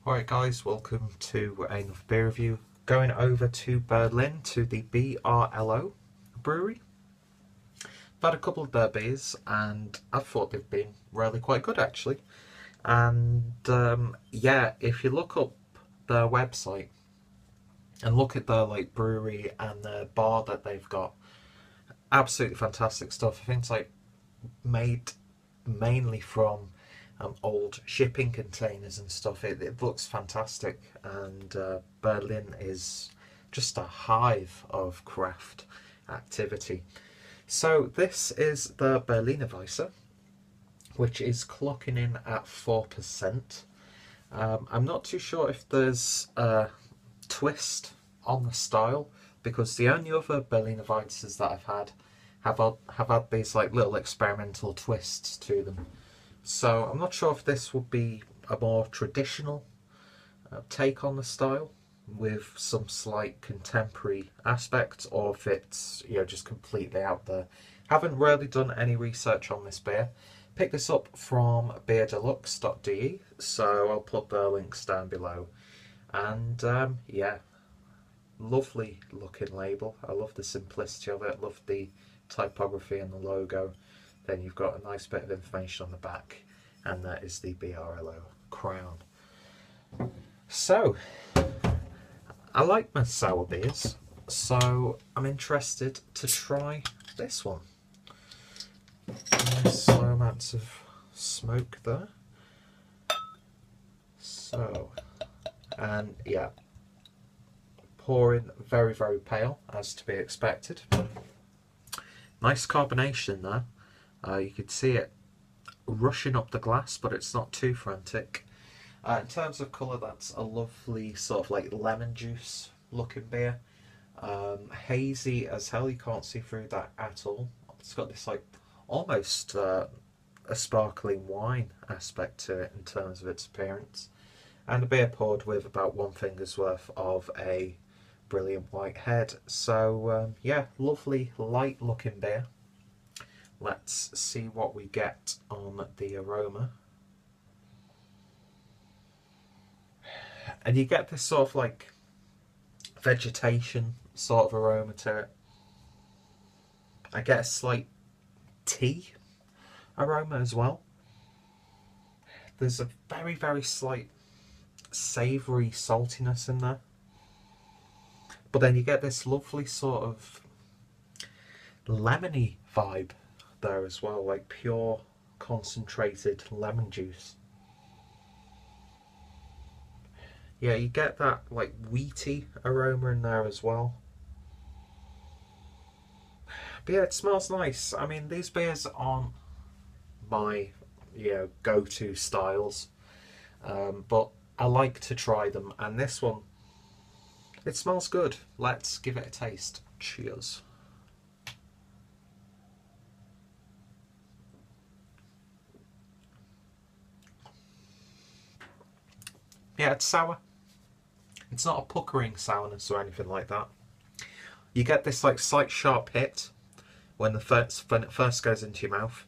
Alright guys, welcome to another beer review. Going over to Berlin to the BRŁO brewery. I've had a couple of their beers and I thought they've been really quite good actually. And yeah, if you look up their website and look at their brewery and the bar that they've got, absolutely fantastic stuff. I think it's made mainly from old shipping containers and stuff. It looks fantastic, and Berlin is just a hive of craft activity. So this is the Berliner Weisse, which is clocking in at 4%. I'm not too sure if there's a twist on the style, because the only other Berliner Weisses that I've had have had these little experimental twists to them. So I'm not sure if this would be a more traditional take on the style with some slight contemporary aspects, or if it's just completely out there. Haven't really done any research on this beer. Picked this up from beerdeluxe.de, so I'll put the links down below. And yeah, lovely looking label. I love the simplicity of it. Love the typography and the logo. Then you've got a nice bit of information on the back, and that is the BRŁO crown. So I like my sour beers, so I'm interested to try this one. Nice slow amounts of smoke there. So, and yeah, pouring very, very pale, as to be expected. Nice carbonation there. You can see it rushing up the glass, but it's not too frantic. In terms of colour, that's a lovely sort of lemon juice looking beer. Hazy as hell, you can't see through that at all. It's got this almost a sparkling wine aspect to it in terms of its appearance. And a beer poured with about one finger's worth of a brilliant white head. So yeah, lovely light looking beer. Let's see what we get on the aroma. And you get this sort of vegetation sort of aroma to it. I get a slight tea aroma as well. There's a very, very slight savoury saltiness in there. But then you get this lovely sort of lemony vibe there as well, like pure concentrated lemon juice. Yeah, you get that wheaty aroma in there as well. But yeah, it smells nice. I mean, these beers aren't my go-to styles, but I like to try them, and this one, it smells good. Let's give it a taste. Cheers. Yeah, it's sour. It's not a puckering sourness or anything like that. You get this slight sharp hit when it first goes into your mouth.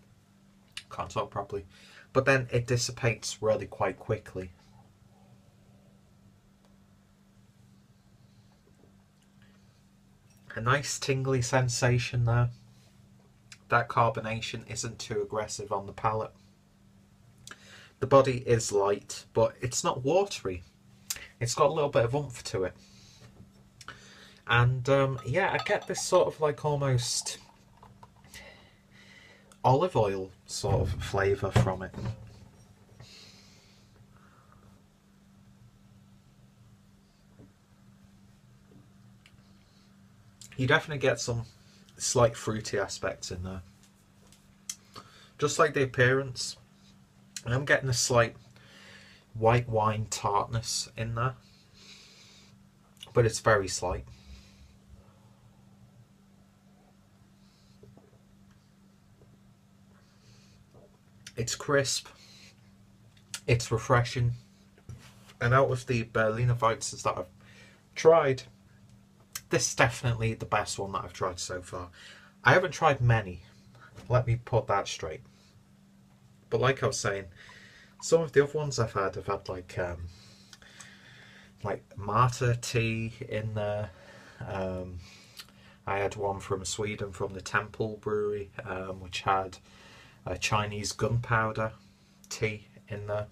Can't talk properly. But then it dissipates really quite quickly. A nice tingly sensation there. That carbonation isn't too aggressive on the palate. The body is light, but it's not watery. It's got a little bit of oomph to it. And yeah, I get this sort of almost olive oil sort of flavour from it. You definitely get some slight fruity aspects in there. Just like the appearance, I'm getting a slight white wine tartness in there, but it's very slight. It's crisp, it's refreshing, and out of the Berliner Weisses that I've tried, this is definitely the best one that I've tried so far. I haven't tried many, let me put that straight. But like I was saying, some of the other ones I've had like Marta tea in there. I had one from Sweden from the Temple Brewery, which had a Chinese gunpowder tea in there.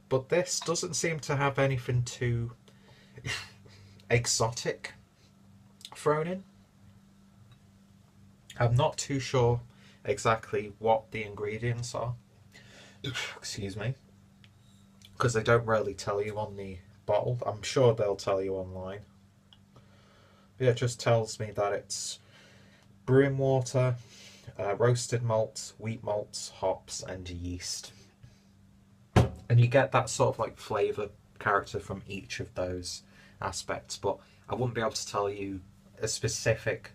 But this doesn't seem to have anything too exotic thrown in. I'm not too sure exactly what the ingredients are. Excuse me. Because they don't really tell you on the bottle. I'm sure they'll tell you online. But yeah, it just tells me that it's brewing water, roasted malts, wheat malts, hops, and yeast. And you get that sort of like flavour character from each of those aspects, but I wouldn't be able to tell you a specific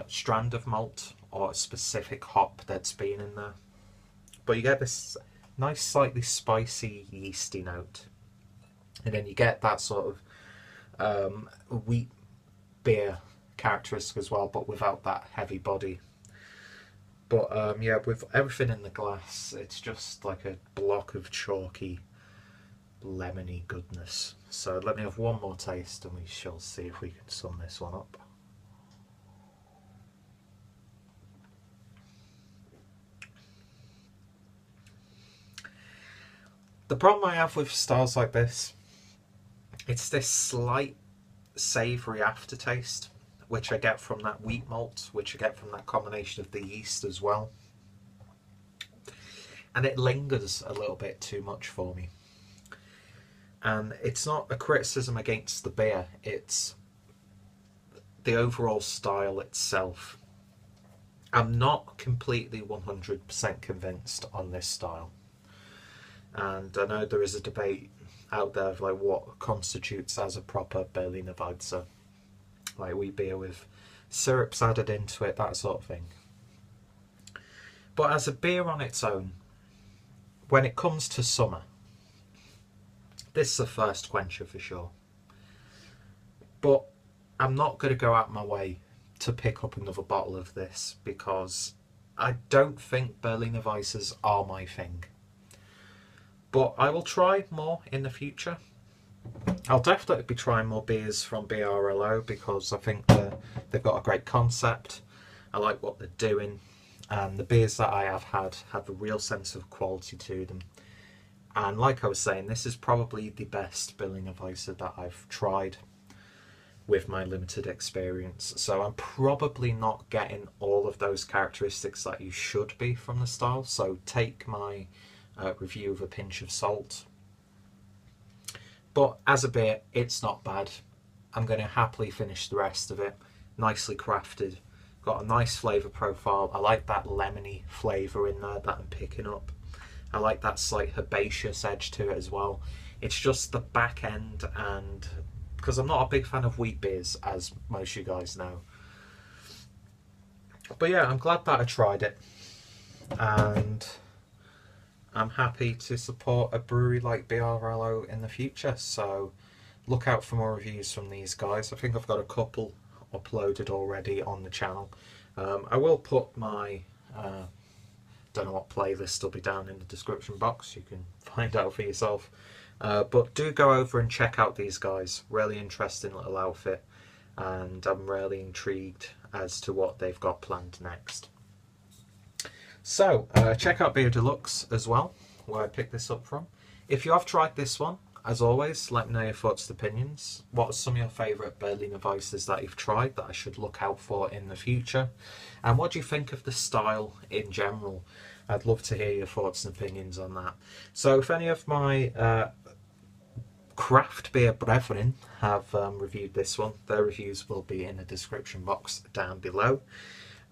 strand of malt or a specific hop that's been in there. But you get this nice slightly spicy yeasty note, and then you get that sort of wheat beer characteristic as well, but without that heavy body. But yeah, with everything in the glass, it's just like a block of chalky, lemony goodness. So let me have one more taste and we shall see if we can sum this one up. The problem I have with styles like this, it's this slight savoury aftertaste, which I get from that wheat malt, which I get from that combination of the yeast as well. And it lingers a little bit too much for me. And it's not a criticism against the beer, it's the overall style itself. I'm not completely 100% convinced on this style. And I know there is a debate out there of like what constitutes as a proper Berliner Weisse. Like wheat beer with syrups added into it, that sort of thing. But as a beer on its own, when it comes to summer, this is a first quencher for sure. But I'm not going to go out my way to pick up another bottle of this because I don't think Berliner Weisses are my thing. But I will try more in the future. I'll definitely be trying more beers from BRŁO because I think they've got a great concept. I like what they're doing. And the beers that I have had have a real sense of quality to them. And like I was saying, this is probably the best Berliner Weisse that I've tried with my limited experience. So I'm probably not getting all of those characteristics that you should be from the style. So take my review with a pinch of salt. But as a beer, it's not bad. I'm going to happily finish the rest of it. Nicely crafted. Got a nice flavour profile. I like that lemony flavour in there that I'm picking up. I like that slight herbaceous edge to it as well. It's just the back end, and because I'm not a big fan of wheat beers, as most of you guys know. But yeah, I'm glad that I tried it. And I'm happy to support a brewery like BRŁO in the future, so look out for more reviews from these guys. I think I've got a couple uploaded already on the channel. I will put my don't know what playlist will be down in the description box, you can find out for yourself. But do go over and check out these guys, really interesting little outfit, and I'm really intrigued as to what they've got planned next. So, check out Bier Deluxe as well, where I picked this up from. If you have tried this one, as always, let me know your thoughts and opinions. What are some of your favourite Berliner Weisses that you've tried that I should look out for in the future? And what do you think of the style in general? I'd love to hear your thoughts and opinions on that. So if any of my craft beer brethren have reviewed this one, their reviews will be in the description box down below.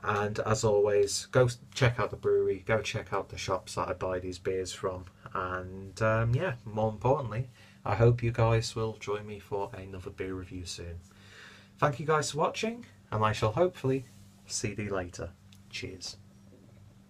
And as always, go check out the brewery, go check out the shops that I buy these beers from, and yeah, more importantly, I hope you guys will join me for another beer review soon. Thank you guys for watching, and I shall hopefully see you later. Cheers.